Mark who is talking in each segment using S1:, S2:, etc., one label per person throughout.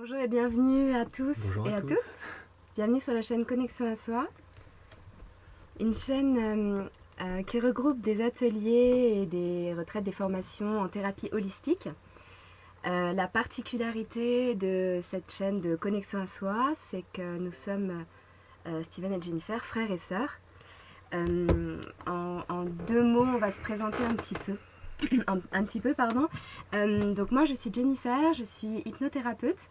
S1: Bonjour et bienvenue à tous
S2: Bonjour
S1: et
S2: à
S1: à
S2: tous.
S1: toutes. Bienvenue sur la chaîne Connexion à Soi, une chaîne qui regroupe des ateliers et des retraites, des formations en thérapie holistique. La particularité de cette chaîne de Connexion à Soi, c'est que nous sommes Steven et Jennifer, frères et sœurs. En deux mots, on va se présenter un petit peu. un petit peu, pardon. Donc moi, je suis Jennifer, je suis hypnothérapeute.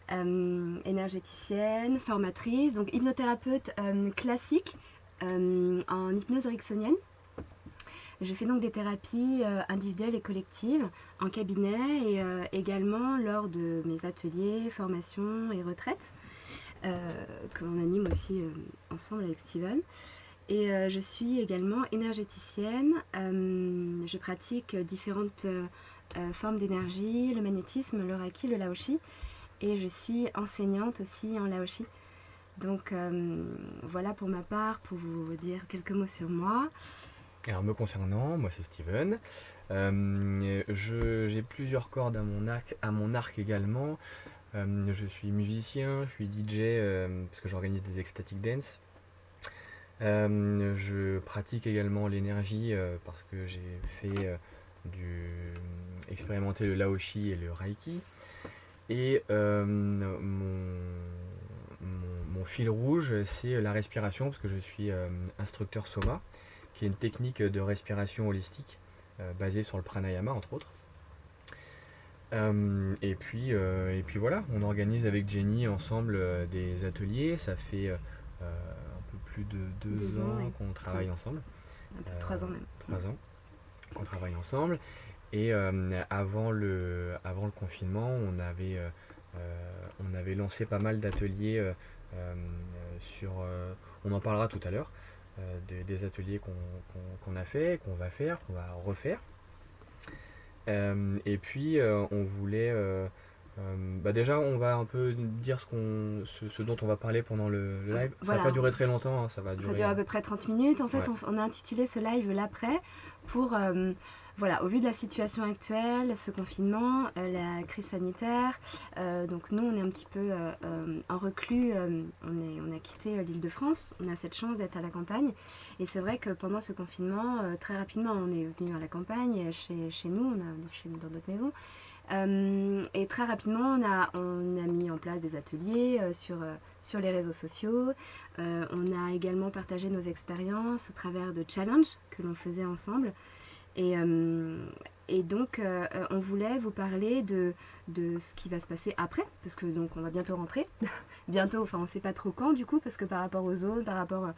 S1: Énergéticienne, formatrice, donc hypnothérapeute classique en hypnose ericksonienne. Je fais donc des thérapies individuelles et collectives en cabinet et également lors de mes ateliers, formations et retraites que l'on anime aussi ensemble avec Steven. Et je suis également énergéticienne. Je pratique différentes formes d'énergie, le magnétisme, le reiki, le laoshi. Et je suis enseignante aussi en laoshi. Donc voilà pour ma part, pour vous dire quelques mots sur moi.
S2: Alors me concernant, moi c'est Steven. J'ai plusieurs cordes à mon arc également. Je suis musicien, je suis DJ parce que j'organise des ecstatic dance. Je pratique également l'énergie parce que j'ai fait expérimenter le laoshi et le reiki. Et mon fil rouge, c'est la respiration, parce que je suis instructeur Soma, qui est une technique de respiration holistique basée sur le pranayama, entre autres. Et puis voilà, on organise avec Jenny ensemble des ateliers. Ça fait un peu plus de deux ans
S1: ouais.
S2: qu'on travaille ensemble.
S1: Un peu 3 ans même.
S2: 3 ans qu'on travaille ensemble. Et avant le confinement, on avait lancé pas mal d'ateliers on en parlera tout à l'heure, des ateliers qu'on a fait, qu'on va faire, qu'on va refaire. Et puis on voulait... déjà, on va un peu dire ce dont on va parler pendant le live. Ça
S1: Voilà.
S2: va pas durer très longtemps, hein, ça va
S1: Ça
S2: durer...
S1: dure à peu près 30 minutes. En fait,
S2: Ouais.
S1: on a intitulé ce live l'après pour, voilà, au vu de la situation actuelle, ce confinement, la crise sanitaire, donc nous, on est un petit peu en reclus, on a quitté l'Île-de-France, on a cette chance d'être à la campagne. Et c'est vrai que pendant ce confinement, très rapidement, on est venu à la campagne, chez nous, dans notre maison. Et très rapidement, on a mis en place des ateliers sur les réseaux sociaux. On a également partagé nos expériences au travers de challenges que l'on faisait ensemble. Et donc, on voulait vous parler de ce qui va se passer après, parce que donc on va bientôt rentrer. Bientôt, enfin on ne sait pas trop quand du coup, parce que par rapport aux zones, par rapport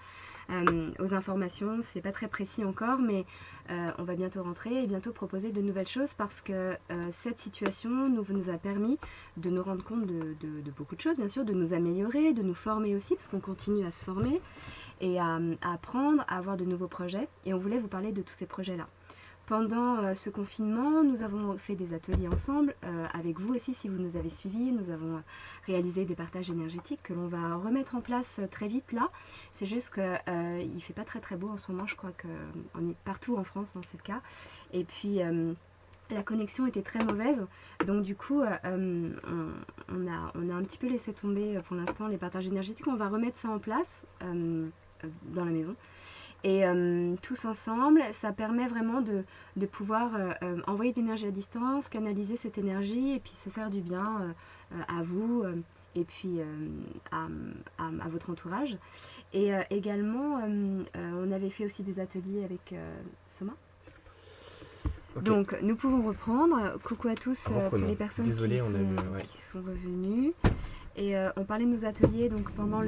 S1: aux informations, c'est pas très précis encore, mais on va bientôt rentrer et bientôt proposer de nouvelles choses parce que cette situation nous a permis de nous rendre compte de beaucoup de choses, bien sûr, de nous améliorer, de nous former aussi, parce qu'on continue à se former et à apprendre, à avoir de nouveaux projets. Et on voulait vous parler de tous ces projets-là. Pendant ce confinement, nous avons fait des ateliers ensemble, avec vous aussi si vous nous avez suivis. Nous avons réalisé des partages énergétiques que l'on va remettre en place très vite là. C'est juste qu'il ne fait pas très très beau en ce moment, je crois qu'on est partout en France, hein, c'est le cas. Et puis la connexion était très mauvaise, donc du coup on a un petit peu laissé tomber pour l'instant les partages énergétiques. On va remettre ça en place dans la maison. Et tous ensemble, ça permet vraiment de pouvoir envoyer de l'énergie à distance, canaliser cette énergie et puis se faire du bien à vous et puis à votre entourage. Et également, on avait fait aussi des ateliers avec Soma.
S2: Ok.
S1: Donc, nous pouvons reprendre. Coucou à tous pour les personnes
S2: Désolé,
S1: qui sont revenues. Et on parlait de nos ateliers donc pendant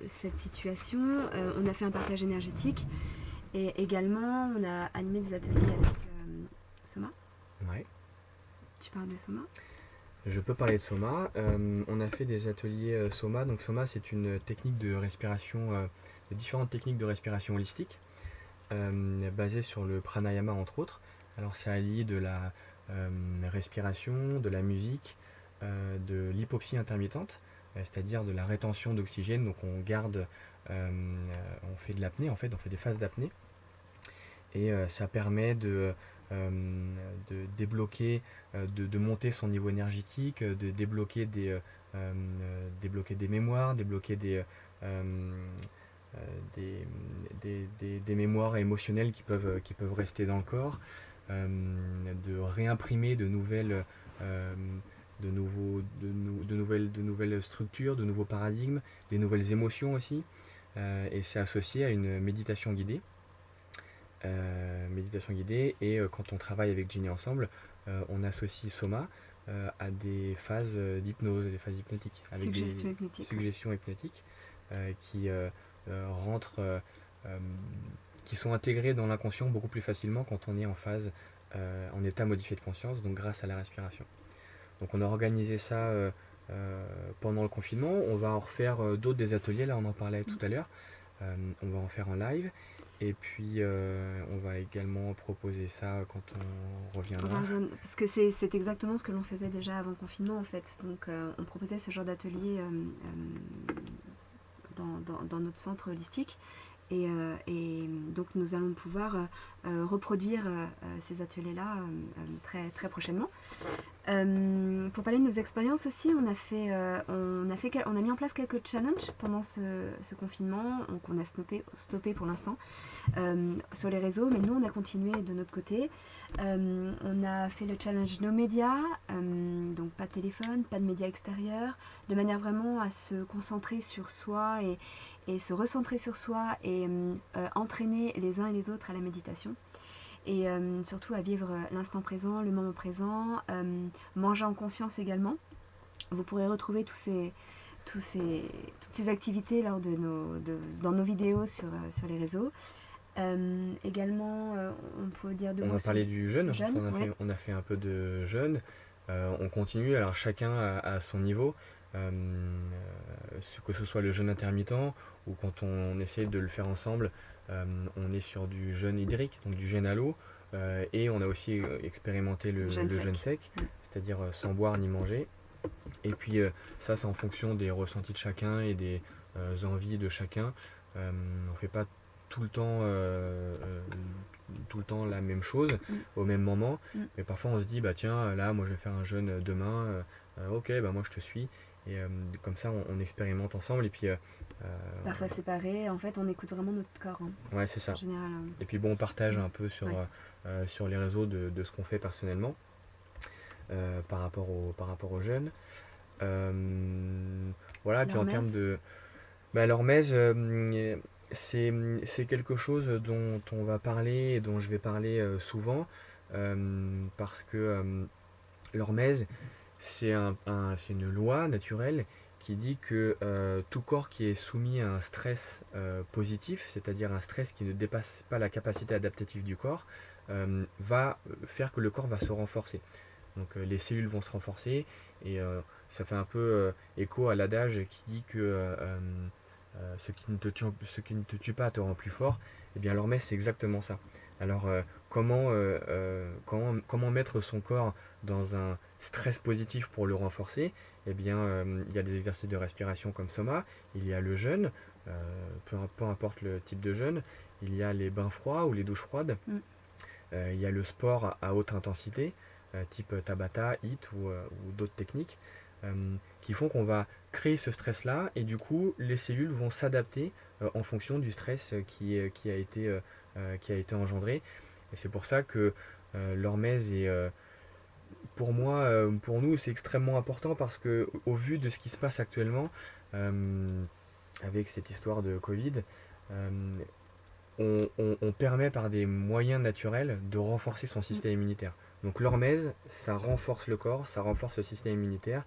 S1: cette situation. On a fait un partage énergétique et également on a animé des ateliers avec Soma.
S2: Ouais.
S1: Tu parles de Soma?
S2: Je peux parler de Soma. On a fait des ateliers Soma. Donc Soma, c'est une technique de respiration, de différentes techniques de respiration holistique, basées sur le pranayama entre autres. Alors ça allie de la respiration, de la musique, de l'hypoxie intermittente, c'est-à-dire de la rétention d'oxygène. Donc on garde, on fait de l'apnée en fait, on fait des phases d'apnée. Et ça permet de débloquer, de monter son niveau énergétique, de débloquer des mémoires, débloquer des, des mémoires émotionnelles qui peuvent rester dans le corps, de réimprimer euh, de nouvelles structures, de nouveaux paradigmes, des nouvelles émotions aussi. Et c'est associé à une méditation guidée. Et quand on travaille avec Ginny ensemble, on associe Soma à des phases d'hypnose, des phases hypnotiques, avec des
S1: Suggestion hypnotique.
S2: suggestions hypnotiques qui rentrent, qui sont intégrées dans l'inconscient beaucoup plus facilement quand on est en phase, en état modifié de conscience, donc grâce à la respiration. Donc on a organisé ça pendant le confinement. On va en refaire d'autres des ateliers, là on en parlait tout à l'heure. On va en faire en live. Et puis on va également proposer ça quand on reviendra.
S1: Parce que c'est exactement ce que l'on faisait déjà avant le confinement en fait. Donc on proposait ce genre d'atelier dans notre centre holistique. Et donc nous allons pouvoir reproduire ces ateliers-là très prochainement. Pour parler de nos expériences aussi, on a mis en place quelques challenges pendant ce confinement, donc on a stoppé pour l'instant sur les réseaux, mais nous on a continué de notre côté. On a fait le challenge No Médias, donc pas de téléphone, pas de médias extérieurs, de manière vraiment à se concentrer sur soi et se recentrer sur soi et entraîner les uns et les autres à la méditation. Et surtout à vivre l'instant présent, le moment présent, manger en conscience également. Vous pourrez retrouver toutes ces activités dans nos vidéos sur les réseaux. Également, on peut dire de
S2: On a parlé du jeûne, on a fait un peu de jeûne. On continue, alors chacun à son niveau, que ce soit le jeûne intermittent ou quand on essaie de le faire ensemble, on est sur du jeûne hydrique, donc du jeûne à l'eau, et on a aussi expérimenté le jeûne sec, c'est-à-dire sans boire ni manger. Et puis ça c'est en fonction des ressentis de chacun et des envies de chacun. On ne fait pas tout le temps la même chose au même moment, mais parfois on se dit bah tiens là moi je vais faire un jeûne demain, ok bah moi je te suis, et comme ça on expérimente ensemble, et puis
S1: parfois séparés, en fait on écoute vraiment notre corps, hein.
S2: Ouais c'est ça.
S1: En général,
S2: et puis bon on partage un peu sur les réseaux de ce qu'on fait personnellement par rapport au jeûne. Voilà, puis en termes de l'hormèse, c'est quelque chose dont on va parler et dont je vais parler souvent, parce que l'hormèse, c'est une loi naturelle qui dit que tout corps qui est soumis à un stress positif, c'est-à-dire un stress qui ne dépasse pas la capacité adaptative du corps, va faire que le corps va se renforcer. Donc les cellules vont se renforcer, et ça fait un peu écho à l'adage qui dit que ce qui ne te tue pas te rend plus fort. Et bien l'hormèse c'est exactement ça. Alors comment mettre son corps dans un stress positif pour le renforcer? Eh bien il y a des exercices de respiration comme Soma, il y a le jeûne, peu importe le type de jeûne, il y a les bains froids ou les douches froides, il y a le sport à haute intensité, type Tabata, HIIT ou d'autres techniques, qui font qu'on va créer ce stress-là, et du coup les cellules vont s'adapter en fonction du stress qui a été engendré. Et c'est pour ça que l'hormèse est, pour nous, c'est extrêmement important, parce que au vu de ce qui se passe actuellement avec cette histoire de Covid, on permet par des moyens naturels de renforcer son système immunitaire. Donc l'hormèse, ça renforce le corps, ça renforce le système immunitaire.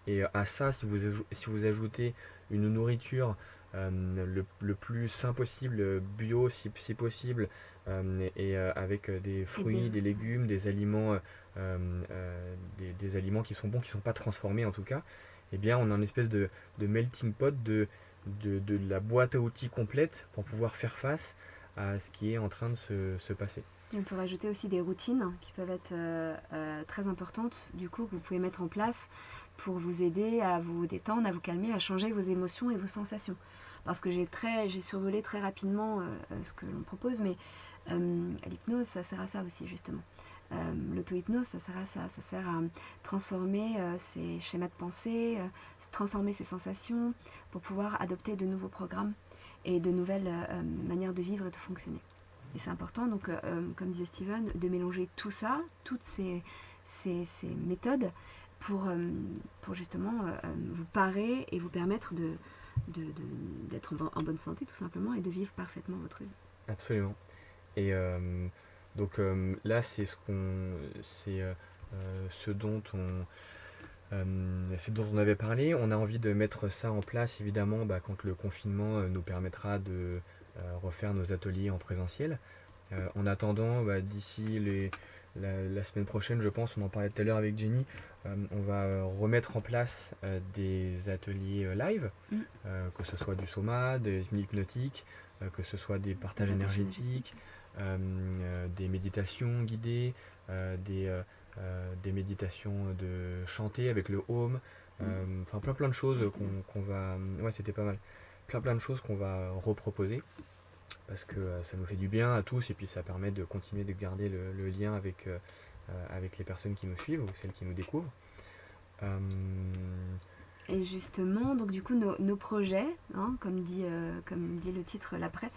S2: Et à ça, si vous ajoutez une nourriture le plus sain possible, bio si possible, et avec des fruits, des légumes, des aliments, des aliments qui sont bons, qui ne sont pas transformés en tout cas, eh bien on a une espèce de melting pot de la boîte à outils complète pour pouvoir faire face à ce qui est en train de se passer.
S1: Et on peut rajouter aussi des routines qui peuvent être très importantes, du coup, que vous pouvez mettre en place pour vous aider à vous détendre, à vous calmer, à changer vos émotions et vos sensations. Parce que j'ai survolé très rapidement ce que l'on propose, mais l'hypnose, ça sert à ça aussi, justement. L'auto-hypnose, ça sert à ça. Ça sert à transformer ses schémas de pensée, transformer ses sensations pour pouvoir adopter de nouveaux programmes et de nouvelles manières de vivre et de fonctionner. Et c'est important, donc, comme disait Steven, de mélanger tout ça, toutes ces méthodes pour justement vous parer et vous permettre d'être en bonne santé tout simplement et de vivre parfaitement votre vie.
S2: Absolument. Et donc là, ce dont on avait parlé. On a envie de mettre ça en place, évidemment, quand le confinement nous permettra de refaire nos ateliers en présentiel. En attendant, d'ici la semaine prochaine, je pense, on en parlait tout à l'heure avec Jenny, on va remettre en place des ateliers live, que ce soit du soma, des hypnotiques, que ce soit des partages énergétiques, des méditations guidées, des méditations de chanter avec le home, enfin plein de choses qu'on va... Ouais, c'était pas mal. Plein de choses qu'on va reproposer parce que ça nous fait du bien à tous et puis ça permet de continuer de garder le lien avec les personnes qui nous suivent ou celles qui nous découvrent.
S1: Et justement, donc du coup, nos projets, hein, comme dit le titre l'après,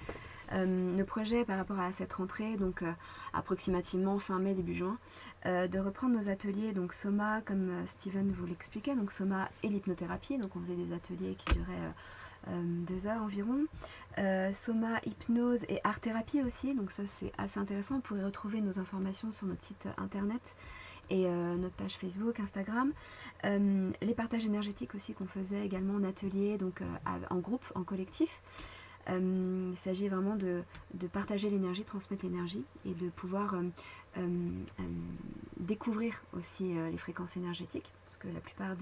S1: nos projets par rapport à cette rentrée, donc approximativement fin mai, début juin, de reprendre nos ateliers, donc Soma, comme Steven vous l'expliquait, donc Soma et l'hypnothérapie, donc on faisait des ateliers qui duraient 2 heures environ. Soma, hypnose et art-thérapie aussi, donc ça c'est assez intéressant. Vous pourrez retrouver nos informations sur notre site internet et notre page Facebook, Instagram. Les partages énergétiques aussi qu'on faisait également en atelier, donc en groupe, en collectif. Il s'agit vraiment de partager l'énergie, transmettre l'énergie et de pouvoir découvrir aussi les fréquences énergétiques, parce que la plupart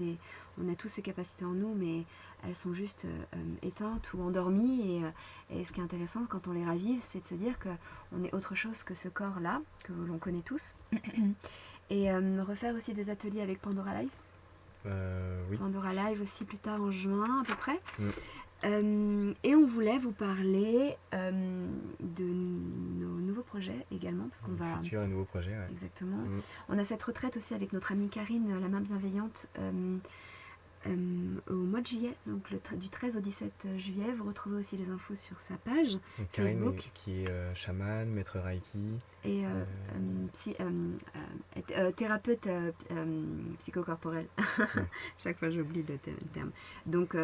S1: on a tous ces capacités en nous, mais elles sont juste éteintes ou endormies, et ce qui est intéressant quand on les ravive, c'est de se dire qu'on est autre chose que ce corps-là, que l'on connaît tous. Et refaire aussi des ateliers avec Pandora Live.
S2: Oui.
S1: Pandora Live aussi plus tard en juin à peu près.
S2: Et
S1: on voulait vous parler de nos nouveaux projets également, parce qu'on va...
S2: Futur et nouveaux projets, ouais.
S1: Exactement. On a cette retraite aussi avec notre amie Karine, la main bienveillante, au mois de juillet, donc du 13 au 17 juillet. Vous retrouvez aussi les infos sur sa page
S2: donc
S1: Facebook.
S2: Karine qui est chamane, maître Reiki.
S1: Et thérapeute psychocorporel. Chaque fois j'oublie le terme. Donc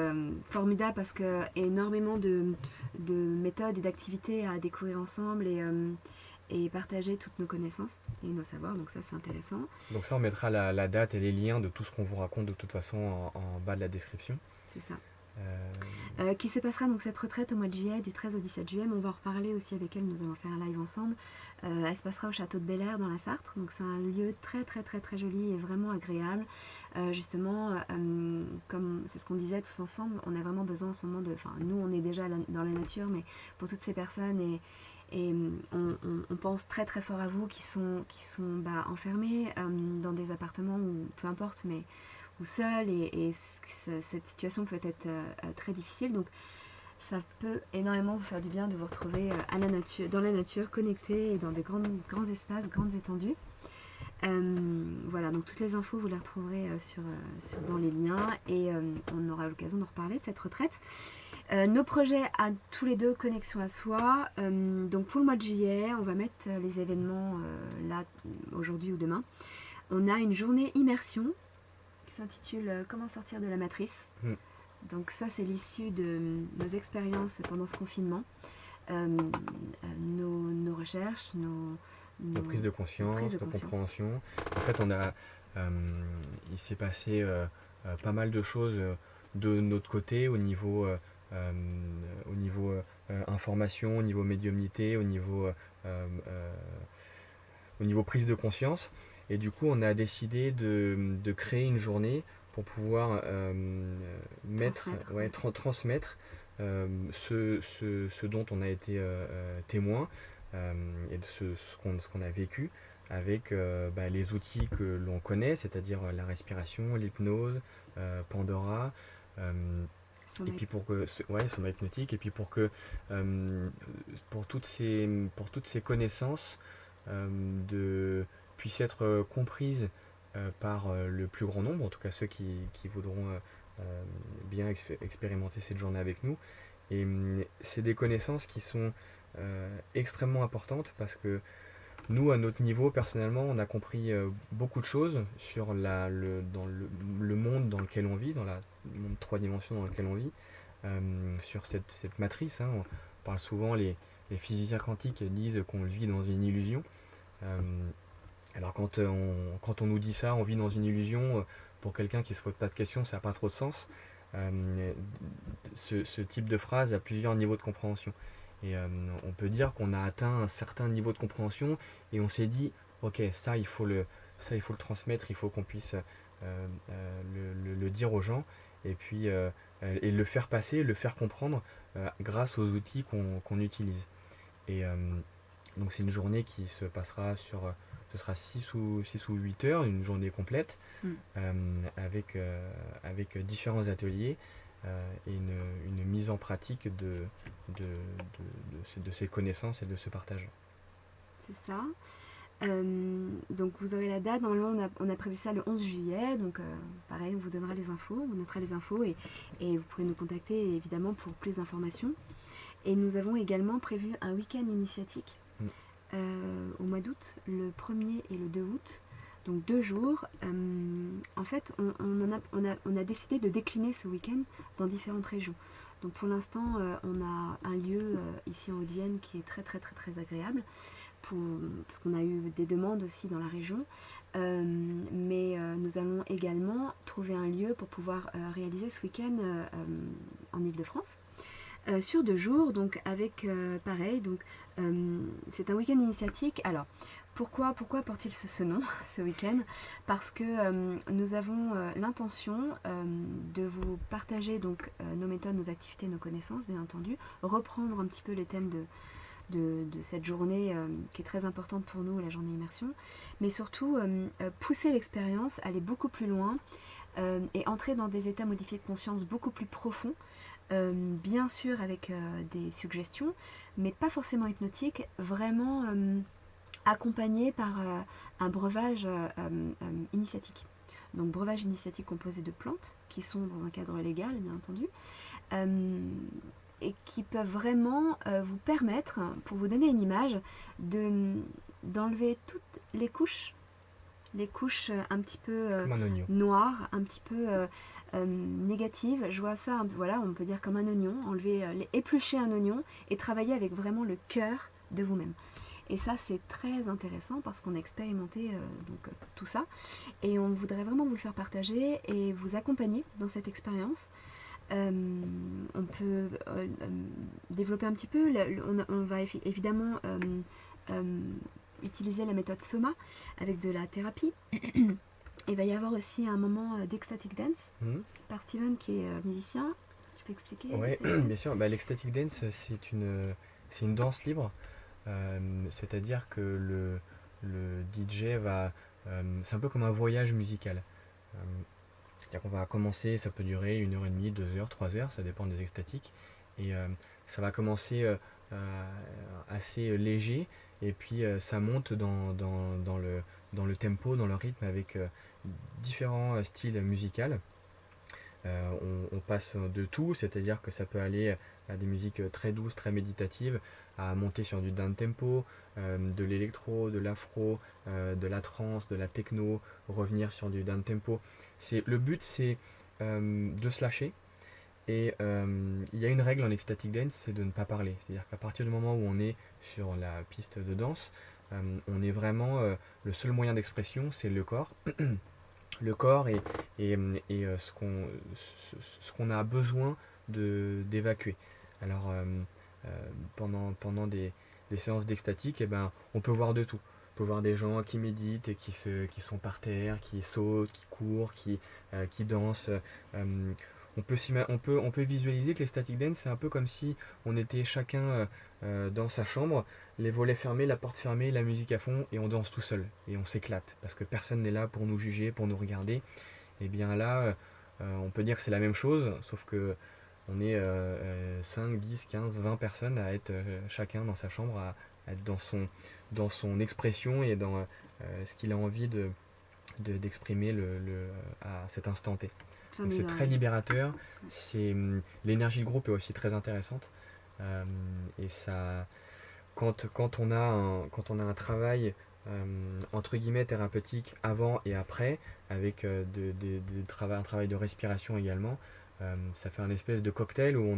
S1: formidable parce que énormément de méthodes et d'activités à découvrir ensemble et partager toutes nos connaissances et nos savoirs, donc ça c'est intéressant.
S2: Donc ça on mettra la date et les liens de tout ce qu'on vous raconte de toute façon en bas de la description.
S1: C'est ça. Qui se passera donc cette retraite au mois de juillet, du 13 au 17 juillet, mais on va en reparler aussi avec elle, nous allons faire un live ensemble. Elle se passera au château de Bel Air dans la Sarthe, donc c'est un lieu très très très très joli et vraiment agréable. Justement, comme c'est ce qu'on disait tous ensemble, on a vraiment besoin en ce moment enfin nous on est déjà dans la nature, mais pour toutes ces personnes et on pense très très fort à vous qui sont enfermés dans des appartements ou peu importe, mais ou seuls, et cette situation peut être très difficile, donc ça peut énormément vous faire du bien de vous retrouver dans la nature, connectés et dans des grands espaces, grandes étendues. Voilà, donc toutes les infos vous les retrouverez dans les liens, et on aura l'occasion de reparler de cette retraite. Nos projets à tous les deux, connexion à soi. Donc pour le mois de juillet, on va mettre les événements là, aujourd'hui ou demain. On a une journée immersion qui s'intitule Comment sortir de la matrice. Donc ça c'est l'issue de nos expériences pendant ce confinement, nos recherches, nos
S2: prises de conscience, nos compréhensions. En fait il s'est passé pas mal de choses de notre côté au niveau information, au niveau médiumnité, au niveau prise de conscience. Et du coup, on a décidé de créer une journée pour pouvoir transmettre ce dont on a été témoin et de ce qu'on a vécu avec les outils que l'on connaît, c'est-à-dire la respiration, l'hypnose, Pandora, et puis son hypnotique, et puis pour toutes ces connaissances puisse être comprise par le plus grand nombre, en tout cas ceux qui voudront bien expérimenter cette journée avec nous. Et c'est des connaissances qui sont extrêmement importantes parce que nous, à notre niveau, personnellement, on a compris beaucoup de choses sur le monde dans lequel on vit, dans le monde 3 dimensions dans lequel on vit, sur cette matrice. Hein. On parle souvent, les physiciens quantiques disent qu'on vit dans une illusion. Euh, alors quand on nous dit ça, on vit dans une illusion, pour quelqu'un qui ne se pose pas de questions, ça n'a pas trop de sens. Euh, ce type de phrase a plusieurs niveaux de compréhension. Et on peut dire qu'on a atteint un certain niveau de compréhension et on s'est dit, ok, ça il faut le transmettre, il faut qu'on puisse le dire aux gens et puis et le faire passer, le faire comprendre grâce aux outils qu'on utilise. Et donc c'est une journée qui se passera ce sera 6 ou 8 heures, une journée complète,
S1: Mm.
S2: avec différents ateliers et une mise en pratique de ces connaissances et de ce partage.
S1: C'est ça. Donc vous aurez la date, normalement on a prévu ça le 11 juillet, donc pareil, on vous donnera les infos, on notera les infos et vous pourrez nous contacter évidemment pour plus d'informations. Et nous avons également prévu un week-end initiatique au mois d'août, le 1er et le 2 août, donc 2 jours. En fait, on a décidé de décliner ce week-end dans différentes régions. Donc pour l'instant, on a un lieu ici en Haute-Vienne qui est très très très très agréable, parce qu'on a eu des demandes aussi dans la région. Mais nous allons également trouver un lieu pour pouvoir réaliser ce week-end en Île-de-France. Sur 2 jours, donc avec pareil, donc c'est un week-end initiatique. Alors, pourquoi porte-t-il ce nom, ce week-end? Parce que nous avons l'intention de vous partager donc nos méthodes, nos activités, nos connaissances, bien entendu, reprendre un petit peu les thèmes de cette journée qui est très importante pour nous, la journée immersion, mais surtout pousser l'expérience, aller beaucoup plus loin et entrer dans des états modifiés de conscience beaucoup plus profonds, bien sûr avec des suggestions, mais pas forcément hypnotiques, vraiment accompagné par un breuvage initiatique. Donc breuvage initiatique composé de plantes qui sont dans un cadre légal, bien entendu, et qui peuvent vraiment vous permettre, pour vous donner une image, d'enlever toutes les couches un petit peu
S2: Comme un oignon.
S1: noires, un petit peu négatives. Je vois ça, voilà, on peut dire comme un oignon, éplucher un oignon et travailler avec vraiment le cœur de vous-même. Et ça, c'est très intéressant parce qu'on a expérimenté tout ça. Et on voudrait vraiment vous le faire partager et vous accompagner dans cette expérience. On peut développer un petit peu. On va évidemment utiliser la méthode Soma avec de la thérapie. Il va y avoir aussi un moment d'ecstatic dance par Steven qui est musicien. Tu peux expliquer?
S2: Ouais, bien sûr. Bah, l'ecstatic dance, c'est une danse libre. C'est-à-dire que le DJ va... c'est un peu comme un voyage musical. C'est-à-dire qu'on va commencer, ça peut durer 1h30, 2 heures, 3 heures, ça dépend des extatiques. Et ça va commencer assez léger, et puis ça monte dans le tempo, dans le rythme, avec différents styles musicaux. On passe de tout, c'est-à-dire que ça peut aller à des musiques très douces, très méditatives, à monter sur du down tempo, de l'électro, de l'afro, de la trance, de la techno, revenir sur du down tempo. Le but, c'est de se lâcher. Et il y a une règle en ecstatic dance, c'est de ne pas parler. C'est-à-dire qu'à partir du moment où on est sur la piste de danse, on est vraiment le seul moyen d'expression, c'est le corps. Le corps et ce qu'on a besoin d'évacuer. Alors pendant des séances d'extatique, eh ben, on peut voir de tout. On peut voir des gens qui méditent et qui sont par terre, qui sautent, qui courent, qui dansent. On peut visualiser que les static dance, c'est un peu comme si on était chacun dans sa chambre, les volets fermés, la porte fermée, la musique à fond, et on danse tout seul. Et on s'éclate, parce que personne n'est là pour nous juger, pour nous regarder. Et bien là, on peut dire que c'est la même chose, sauf que on est 5, 10, 15, 20 personnes à être chacun dans sa chambre, à être dans son expression et ce qu'il a envie d'exprimer à cet instant T. Donc c'est
S1: Famille,
S2: très libérateur. L'énergie de groupe est aussi très intéressante. Et ça, quand on a un travail entre guillemets thérapeutique avant et après, avec un travail de respiration également, ça fait un espèce de cocktail où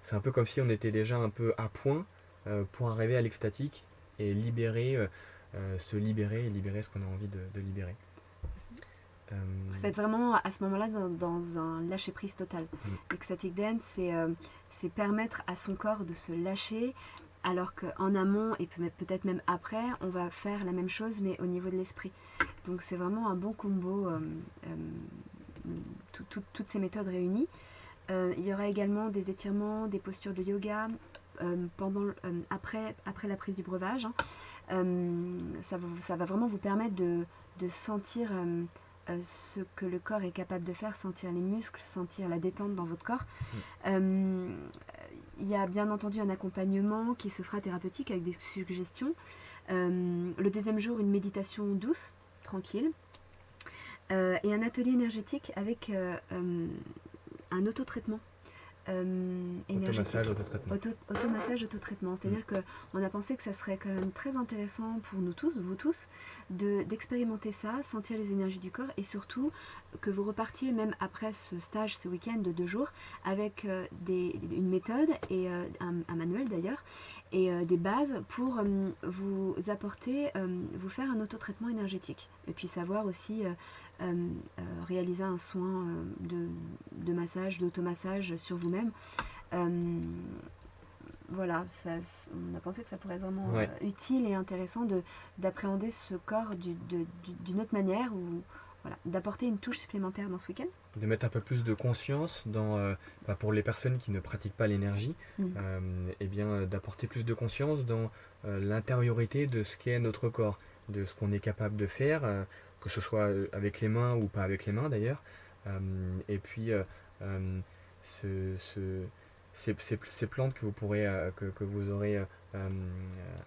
S2: c'est un peu comme si on était déjà un peu à point pour arriver à l'extatique et se libérer et libérer ce qu'on a envie de libérer. Euh,
S1: Vous êtes vraiment à ce moment-là dans un lâcher-prise total.
S2: Mm.
S1: L'ecstatic dance, c'est permettre à son corps de se lâcher, alors qu'en amont, et peut-être même après, on va faire la même chose, mais au niveau de l'esprit. Donc c'est vraiment un bon combo, toutes ces méthodes réunies. Il y aura également des étirements, des postures de yoga après la prise du breuvage. Hein. Ça va vraiment vous permettre de sentir ce que le corps est capable de faire, sentir les muscles, sentir la détente dans votre corps. Il y a bien entendu un accompagnement qui se fera thérapeutique avec des suggestions. Le deuxième jour, une méditation douce, tranquille. Et un atelier énergétique avec un autotraitement énergétique. Automassage, autotraitement. C'est-à-dire qu'on a pensé que ça serait quand même très intéressant pour nous tous, vous tous, d'expérimenter ça, sentir les énergies du corps et surtout que vous repartiez même après ce stage, ce week-end de 2 jours, avec une méthode et un manuel d'ailleurs, et des bases pour vous apporter, vous faire un autotraitement énergétique. Et puis savoir aussi réaliser un soin de massage, d'automassage sur vous-même. Voilà, on a pensé que ça pourrait être vraiment utile et intéressant d'appréhender ce corps d'une autre manière, ou voilà, d'apporter une touche supplémentaire dans ce week-end.
S2: De mettre un peu plus de conscience pour les personnes qui ne pratiquent pas l'énergie, et bien d'apporter plus de conscience dans l'intériorité de ce qu'est notre corps, de ce qu'on est capable de faire, que ce soit avec les mains ou pas avec les mains d'ailleurs. Et puis ces plantes que vous aurez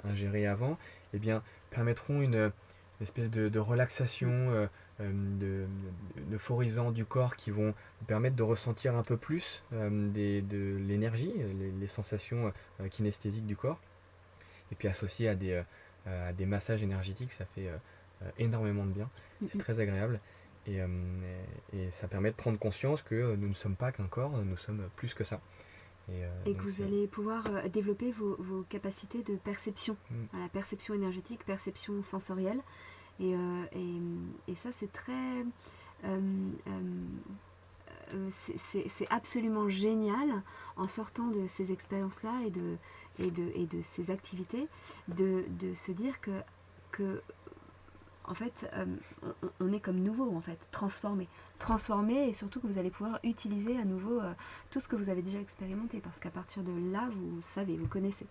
S2: ingérées avant, eh bien, permettront une espèce de relaxation, euphorisant du corps, qui vont vous permettre de ressentir un peu plus de l'énergie, les sensations kinesthésiques du corps. Et puis associé à des massages énergétiques, ça fait énormément de bien. C'est très agréable. Et ça permet de prendre conscience que nous ne sommes pas qu'un corps, nous sommes plus que ça.
S1: Et que vous allez pouvoir développer vos capacités de perception, la perception énergétique, perception sensorielle. Et ça, c'est très... c'est absolument génial, en sortant de ces expériences-là et de ces activités, de se dire que en fait, on est comme nouveau, en fait, transformé, et surtout que vous allez pouvoir utiliser à nouveau tout ce que vous avez déjà expérimenté, parce qu'à partir de là, vous savez, vous connaissez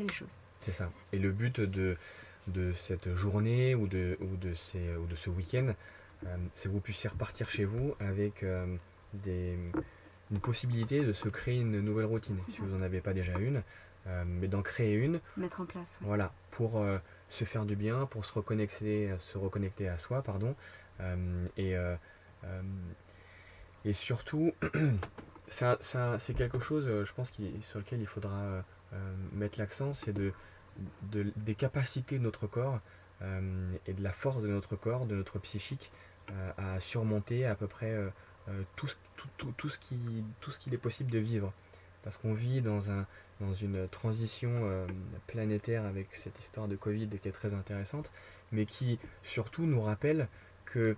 S1: les choses.
S2: C'est ça. Et le but de cette journée ou de ce week-end, c'est que vous puissiez repartir chez vous avec une possibilité de se créer une nouvelle routine, si vous n'en avez pas déjà une, mais d'en créer une.
S1: Mettre en place. Oui.
S2: Voilà, pour se faire du bien, pour se reconnecter à soi, pardon, et surtout, c'est quelque chose, je pense, sur lequel il faudra mettre l'accent, c'est des capacités de notre corps et de la force de notre corps, de notre psychique, à surmonter à peu près tout ce qu'il est possible de vivre. Parce qu'on vit dans une transition planétaire avec cette histoire de Covid qui est très intéressante, mais qui surtout nous rappelle que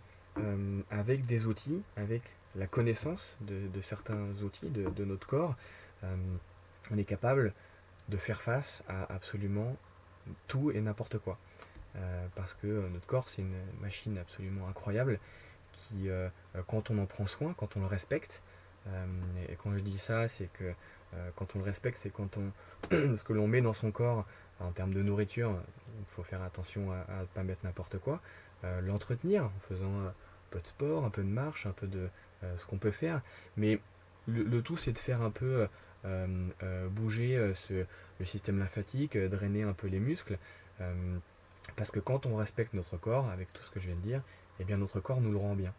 S2: avec des outils, avec la connaissance de certains outils de notre corps, on est capable de faire face à absolument tout et n'importe quoi. Parce que notre corps, c'est une machine absolument incroyable qui, quand on en prend soin, quand on le respecte, et quand je dis ça, c'est que quand on le respecte, c'est quand ce que l'on met dans son corps en termes de nourriture, il faut faire attention à ne pas mettre n'importe quoi, l'entretenir en faisant un peu de sport, un peu de marche, un peu de ce qu'on peut faire, mais le tout, c'est de faire un peu bouger le système lymphatique, drainer un peu les muscles, Parce que quand on respecte notre corps, avec tout ce que je viens de dire, eh bien notre corps nous le rend bien.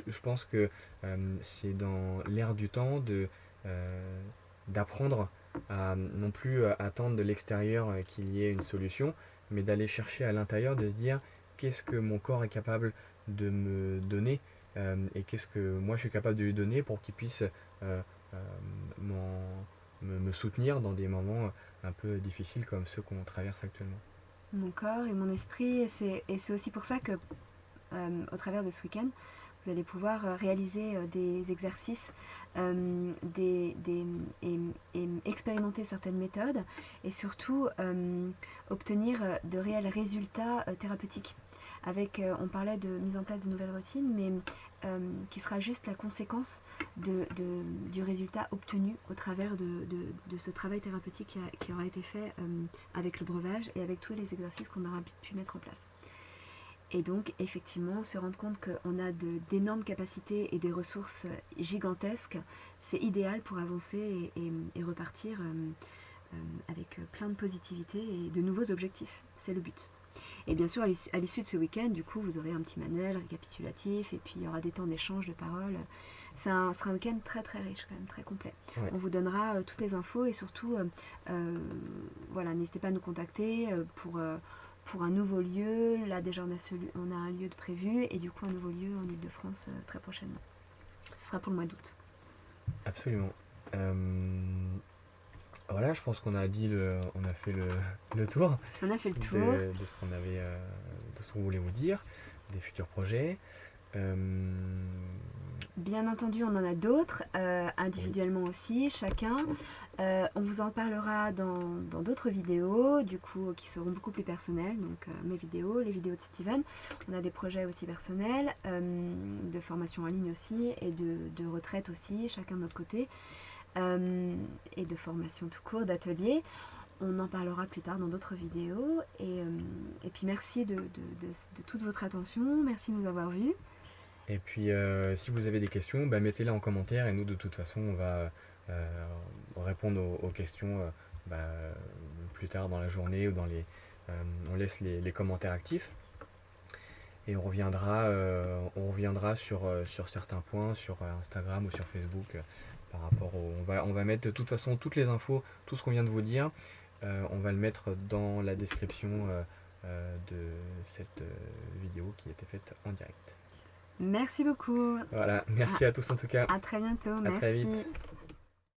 S2: Je pense que c'est dans l'air du temps d'apprendre à non plus attendre de l'extérieur qu'il y ait une solution, mais d'aller chercher à l'intérieur, de se dire qu'est-ce que mon corps est capable de me donner et qu'est-ce que moi je suis capable de lui donner pour qu'il puisse euh, euh, me soutenir dans des moments un peu difficiles comme ceux qu'on traverse actuellement.
S1: Mon corps et mon esprit, et c'est aussi pour ça que au travers de ce week-end, vous allez pouvoir réaliser des exercices des, et expérimenter certaines méthodes et surtout obtenir de réels résultats thérapeutiques. On parlait de mise en place de nouvelles routines, mais qui sera juste la conséquence du résultat obtenu au travers de ce travail thérapeutique qui aura été fait avec le breuvage et avec tous les exercices qu'on aura pu mettre en place. Et donc, effectivement, se rendre compte qu'on a d'énormes capacités et des ressources gigantesques, c'est idéal pour avancer et repartir avec plein de positivité et de nouveaux objectifs. C'est le but. Et bien sûr, à l'issue de ce week-end, du coup, vous aurez un petit manuel récapitulatif et puis il y aura des temps d'échange de paroles. Sera un week-end très très riche, quand même, très complet.
S2: Ouais.
S1: On vous donnera toutes les infos et surtout, voilà, n'hésitez pas à nous contacter pour un nouveau lieu. Là, déjà, on a un lieu de prévu et du coup, un nouveau lieu en Ile-de-France très prochainement. Ce sera pour le mois d'août.
S2: Absolument. Voilà, je pense qu'on a on a fait le tour
S1: On a fait le tour.
S2: de ce qu'on avait, de ce qu'on voulait vous dire, des futurs projets. Euh,
S1: Bien entendu, on en a d'autres, individuellement aussi, chacun. On vous en parlera dans d'autres vidéos, du coup, qui seront beaucoup plus personnelles. Donc, mes vidéos, les vidéos de Steven. On a des projets aussi personnels, de formation en ligne aussi, et de retraite aussi, chacun de notre côté, et de formation tout court, d'atelier. On en parlera plus tard dans d'autres vidéos. Et puis, merci de toute votre attention. Merci de nous avoir vus.
S2: et puis, si vous avez des questions, bah, mettez-les en commentaire et nous, de toute façon, on va répondre aux questions bah, plus tard dans la journée ou on laisse les commentaires actifs. Et on reviendra sur certains points sur Instagram ou sur Facebook par rapport on va mettre de toute façon toutes les infos, tout ce qu'on vient de vous dire, on va le mettre dans la description de cette vidéo qui a été faite en direct.
S1: Merci beaucoup.
S2: Voilà, merci à tous en tout cas.
S1: À très bientôt.
S2: À très vite.
S1: Merci.